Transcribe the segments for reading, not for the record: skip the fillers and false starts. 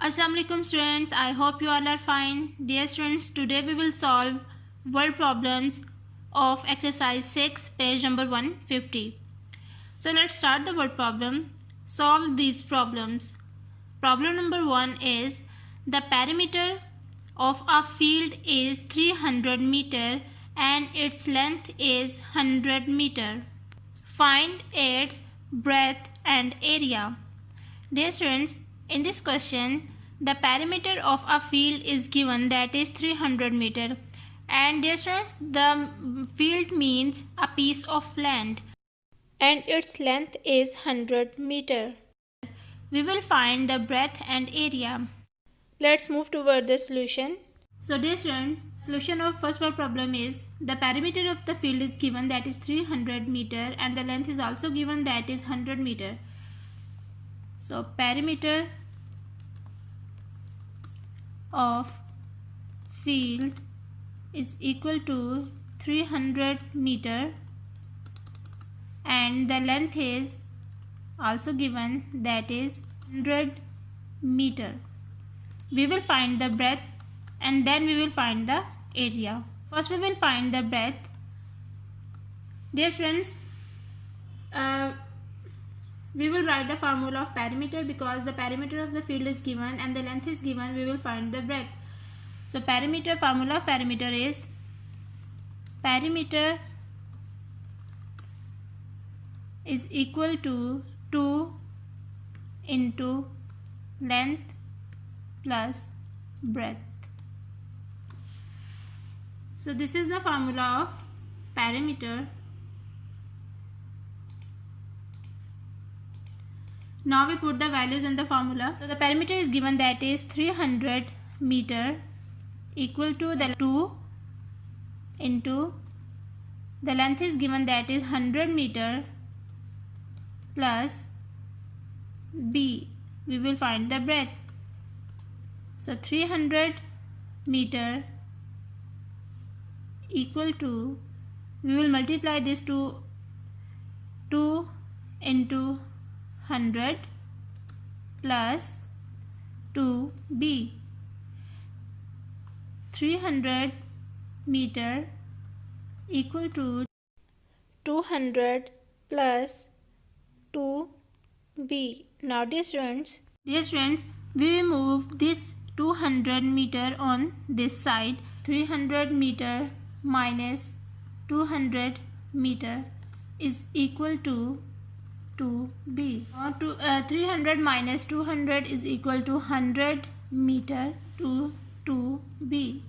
Assalamu alaikum students, I hope you all are fine. Dear students, today we will solve word problems of exercise 6 page number 150. So let's start the word problem. Solve these problems. Problem number 1 is the perimeter of a field is 300 meter and its length is 100 meter. Find its breadth and area. Dear students, in this question, the perimeter of a field is given, that is 300 meter, and dear students, the field means a piece of land and its length is 100 meter. We will find the breadth and area. Let's move toward the solution. So dear students, solution of first word problem is the perimeter of the field is given, that is 300 meter, and the length is also given, that is 100 meter. So perimeter of field is equal to 300 meter and the length is also given, that is 100 meter. We will find the breadth and then we will find the area. First we will find the breadth. Dear students, we will write the formula of perimeter because the perimeter of the field is given and the length is given. We will find the breadth. So perimeter, formula of perimeter is perimeter is equal to 2 into length plus breadth. So this is the formula of perimeter. Now we put the values in the formula. So the perimeter is given, that is 300 meter equal to the 2 into the length is given, that is 100 meter plus b. We will find the breadth. So 300 meter equal to, we will multiply this to 2 into 100 plus 2b. 300 meter equal to 200 plus 2b. Now dear students, we will move this 200 meter on this side. 300 meter minus 200 meter is equal to 2b. 300 minus 200 is equal to 100 meter to 2b.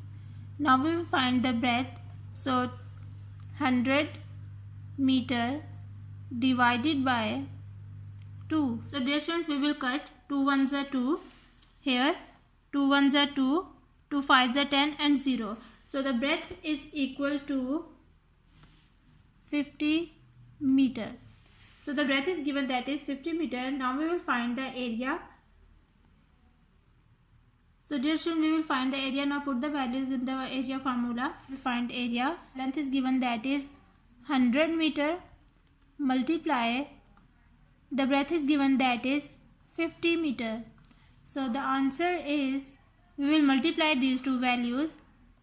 Now we will find the breadth. So 100 meter divided by 2. So dear students, we will cut 2 ones are 2 here, 2 ones are 2, 2 5s are 10 and 0. So the breadth is equal to 50 meter. So the breadth is given, that is 50 meter. Now we will find the area. So dear students, we will find the area. Now put the values in the area formula. We find area. Length is given, that is 100 meter multiply the breadth is given, that is 50 meter. So the answer is, we will multiply these two values.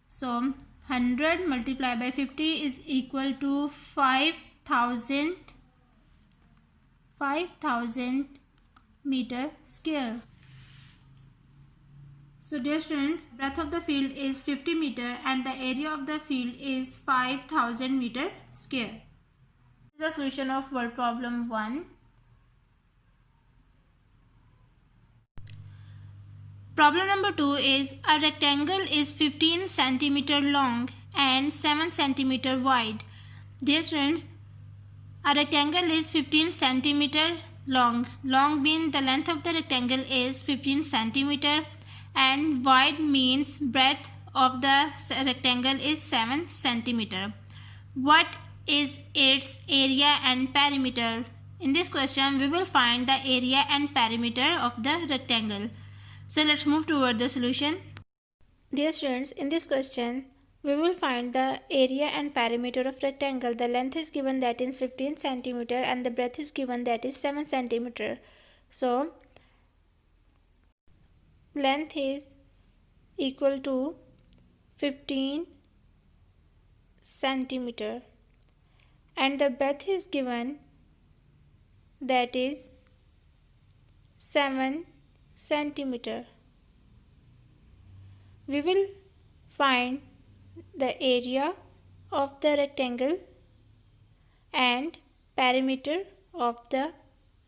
So 100 multiplied by 50 is equal to 5,000 meter square. So dear students, breadth of the field is 50 meter and the area of the field is 5,000 meter square. This is the solution of word problem 1. Problem number 2 is a rectangle is 15 centimeter long and 7 centimeter wide. Dear students, a rectangle is 15 centimeter long. Long means the length of the rectangle is 15 centimeter and wide means breadth of the rectangle is 7 centimeter. What is its area and perimeter? In this question, we will find the area and perimeter of the rectangle. So let's move toward the solution. Dear students, in this question, we will find the area and perimeter of rectangle. The length is given, that is 15 centimeter and the breadth is given, that is 7 centimeter. So length is equal to 15 centimeter and the breadth is given, that is 7 centimeter. We will find the area of the rectangle and perimeter of the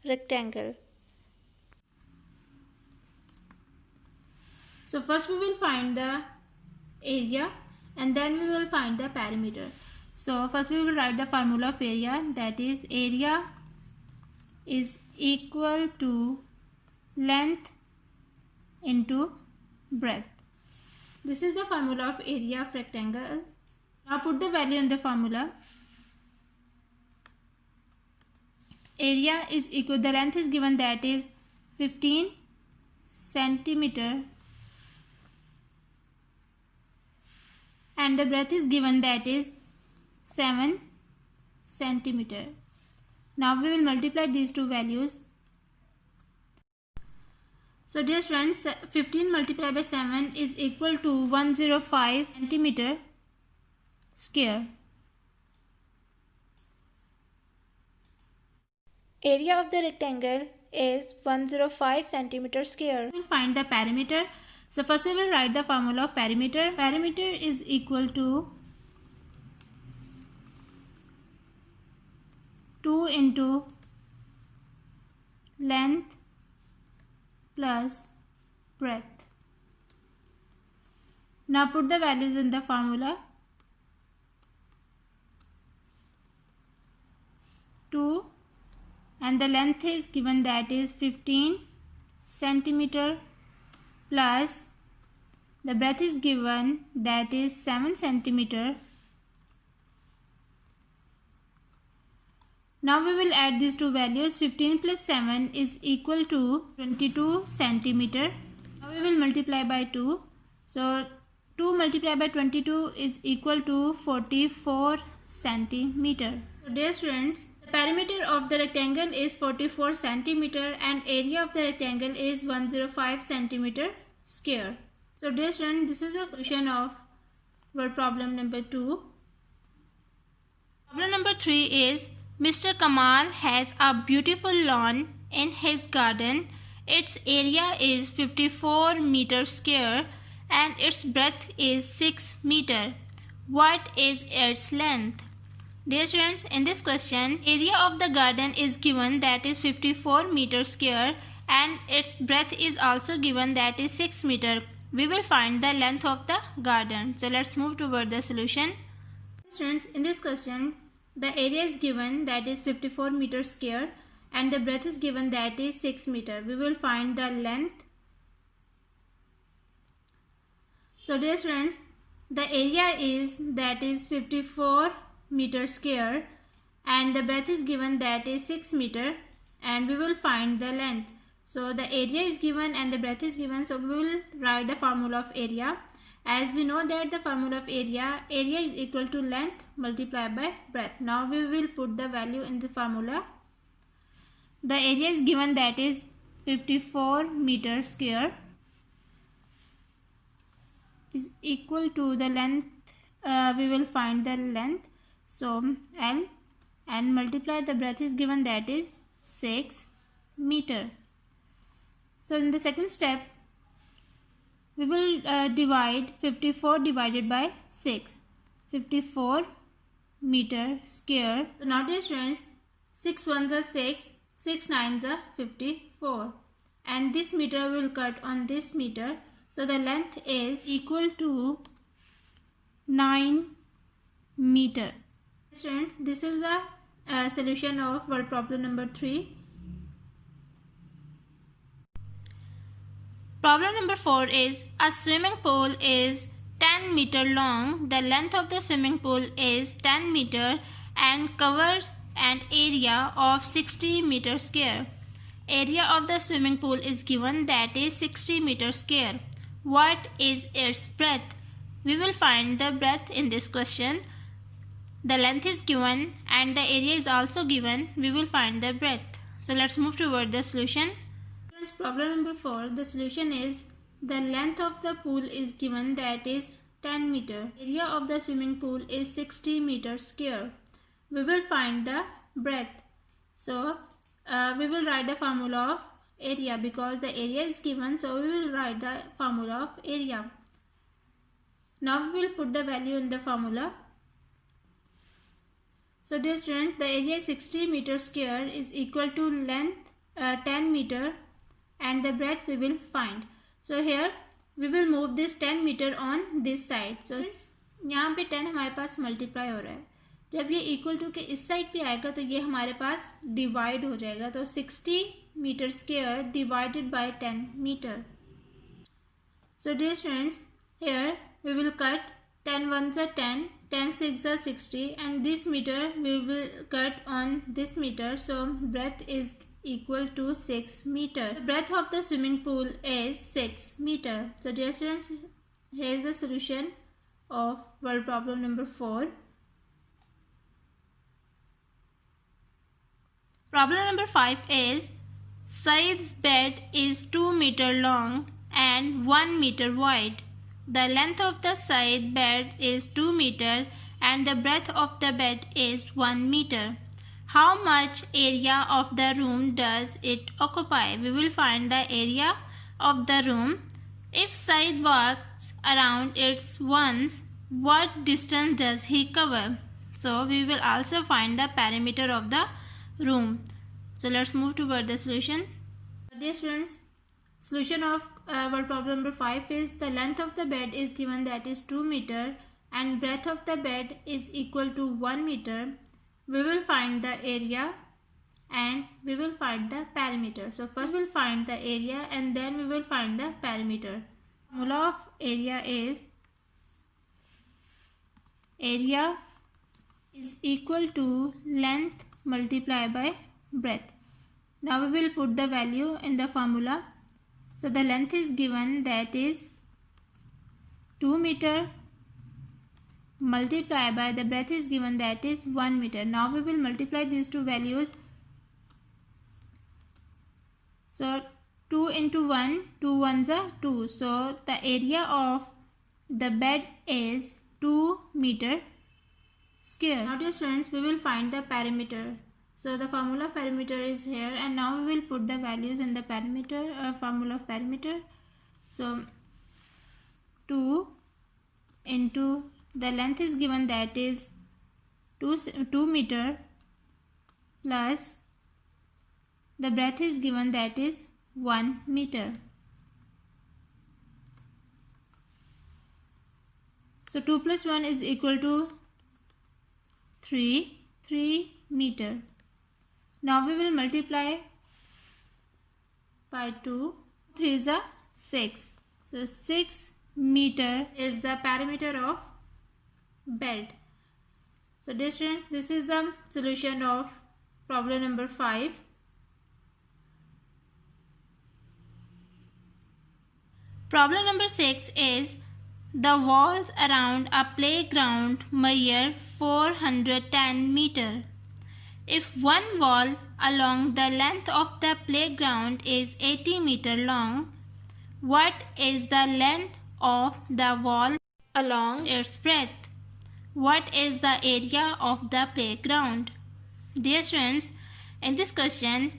rectangle. So first we will find the area and then we will find the perimeter. So first we will write the formula of area, that is area is equal to length into breadth. This is the formula of area of rectangle. Now put the value in the formula. Area is equal, the length is given, that is 15 centimeter and the breadth is given, that is 7 centimeter. Now we will multiply these two values. So dear friends, 15 multiplied by 7 is equal to 105 centimeter square. Area of the rectangle is 105 centimeter square. We will find the perimeter. So first we will write the formula of perimeter. Perimeter is equal to 2 into length plus breadth. Now put the values in the formula. 2 and the length is given, that is 15 centimeter plus the breadth is given, that is 7 centimeter. Now we will add these two values. 15 plus 7 is equal to 22 centimeter. Now we will multiply by 2. So 2 multiplied by 22 is equal to 44 centimeter. So dear students, the perimeter of the rectangle is 44 centimeter and area of the rectangle is 105 centimeter square. So dear students, this is the solution of word problem number 2. Problem number 3 is Mr. Kamal has a beautiful lawn in his garden. Its area is 54 meters square and its breadth is 6 meter. What is its length? Dear students, in this question, area of the garden is given, that is 54 meters square and its breadth is also given, that is 6 meter. We will find the length of the garden. So let's move toward the solution. Students, in this question, the area is given, that is 54 meters square and the breadth is given, that is 6 meter. We will find the length. So dear students, the area is, that is 54 meter square and the breadth is given, that is 6 meter, and we will find the length. So the area is given and the breadth is given, so we will write the formula of area. As we know that the formula of area is equal to length multiplied by breadth. Now we will put the value in the formula. The area is given, that is 54 meter square is equal to the length. We will find the length, so L, and multiply the breadth is given, that is 6 meter. So in the second step, we will divide 54 divided by 6. 54 meter square. So now dear students, 6 ones are 6, 6 nines are 54, and this meter will cut on this meter. So the length is equal to 9 meter. Students, this is the solution of word problem number 3. Problem number 4 is a swimming pool is 10 meter long. The length of the swimming pool is 10 meter and covers an area of 60 meter square. Area of the swimming pool is given, that is 60 meter square. What is its breadth? We will find the breadth in this question. The length is given and the area is also given. We will find the breadth. So let's move toward the solution. Problem number 4. The solution is the length of the pool is given, that is 10 meter. Area of the swimming pool is 60 meters square. We will find the breadth. So we will write the formula of area because the area is given, so we will write the formula of area. Now we will put the value in the formula. So dear students, the area 60 meters square is equal to length 10 meter and the breadth we will find. So here we will move this 10 meter on this side. So यहाँ पे 10 हमारे पास multiply हो रहा है. जब ये equal to के इस साइड पे आएगा तो ये हमारे पास डिवाइड हो जाएगा. तो 60 metre square divided by 10 metre. So dear students, here we will cut 10 ones are 10, 10 6 are 60, and this meter we will cut on this meter. So breadth is equal to 6 meter. The breadth of the swimming pool is 6 meter. So dear students, here is the solution of word problem number 4. Problem number 5 is Said's bed is 2 meter long and 1 meter wide. The length of the Said bed is 2 meter and the breadth of the bed is 1 meter. How much area of the room does it occupy? We will find the area of the room. If Said walks around it once, what distance does he cover? So we will also find the perimeter of the room. So let's move toward the solution. Dear students, solution of word problem number 5 is the length of the bed is given, that is 2 meter, and breadth of the bed is equal to 1 meter. We will find the area and we will find the perimeter. So first we will find the area and then we will find the perimeter. Formula of area is equal to length multiplied by breadth. Now we will put the value in the formula. So the length is given, that is 2 meter, multiplied by the breadth is given, that is 1 meter. Now we will multiply these two values. So 2 into 1, 2 ones are 2. So the area of the bed is 2 meter square. Now dear students, we will find the perimeter. So the formula of perimeter is here, and now we will put the values in the perimeter formula of perimeter. So 2 into the length is given, that is 2 meter, plus the breadth is given, that is 1 meter. So 2 plus 1 is equal to 3 meter. Now we will multiply by 2. 3 is a 6. So 6 meter is the perimeter of bed. So dear students, this is the solution of problem number 5. Problem number 6 is the walls around a playground measure 410 meter. If one wall along the length of the playground is 80 meter long, what is the length of the wall along its breadth? What is the area of the playground? Dear students, in this question,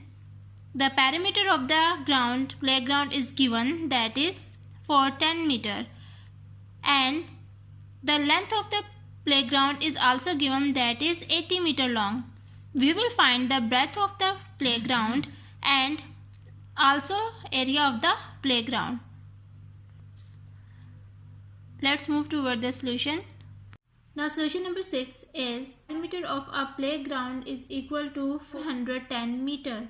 the perimeter of the playground is given, that is 410 meter, and the length of the playground is also given, that is 80 meter long. We will find the breadth of the playground and also area of the playground. Let's move toward the solution. Now solution number 6 is perimeter of a playground is equal to 410 meter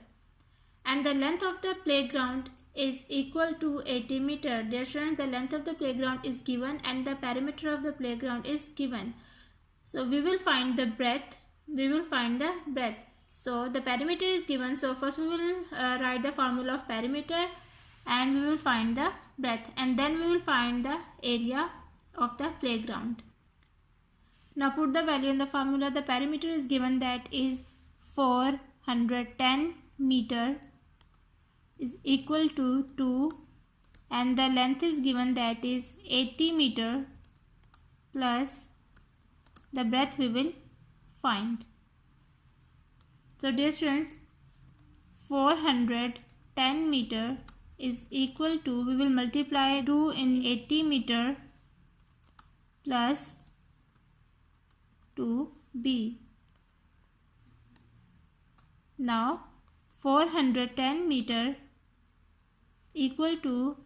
and the length of the playground is equal to 80 meter. Dear students, the length of the playground is given and the perimeter of the playground is given. So we will find the breadth. So the perimeter is given. So first we will write the formula of perimeter and we will find the breadth, and then we will find the area of the playground. Now put the value in the formula. The perimeter is given, that is 410 meter is equal to 2 and the length is given, that is 80 meter, plus the breadth we will find. So dear students, 410 meter is equal to, we will multiply 2 in 80 meter plus 2b. Now 410 meter equal to,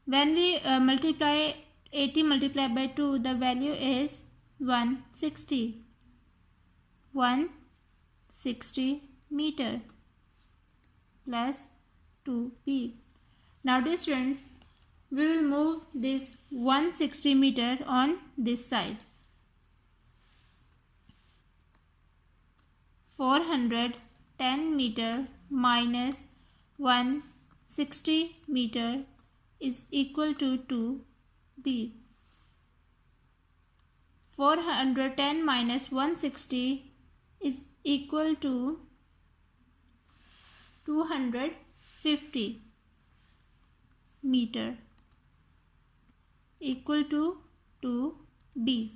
when we multiply 80 multiplied by 2, the value is 160. 160 meter plus 2b. Now dear students, we will move this 160 meter on this side. 410 meter minus 160 meter is equal to 2b. 410 minus 160 is equal to 250 meter, equal to 2b.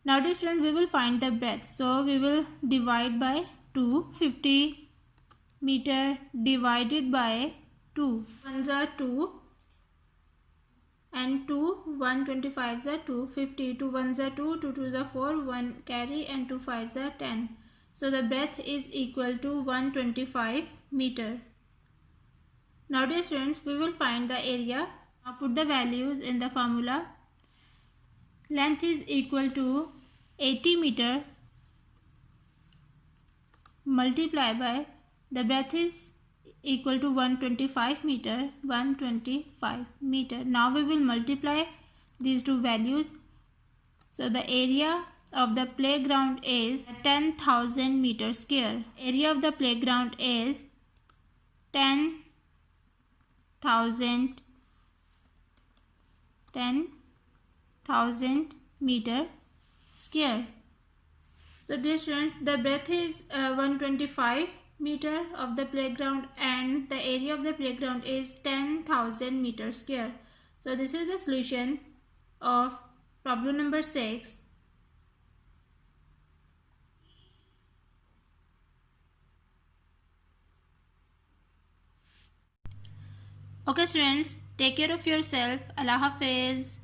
Now dear students, we will find the breadth. So we will divide by 2. 50 meter divided by 2. 1s are 2 and 2. 125s are 2. 50. 2 1s are 2. 2 2s are 4. 1 carry and 2 5s are 10. So the breadth is equal to 125 meter. Now dear students, we will find the area. Now put the values in the formula. Length is equal to 80 meter multiply by, the breadth is equal to 125 meter. 125 meter. Now we will multiply these two values. So the area of the playground is 10,000 meter square. Area of the playground is 10,000 meter square. So dear students, the breadth is 125 meter of the playground and the area of the playground is 10,000 meter square. So this is the solution of problem number 6. Okay students, take care of yourself. Allah Hafiz.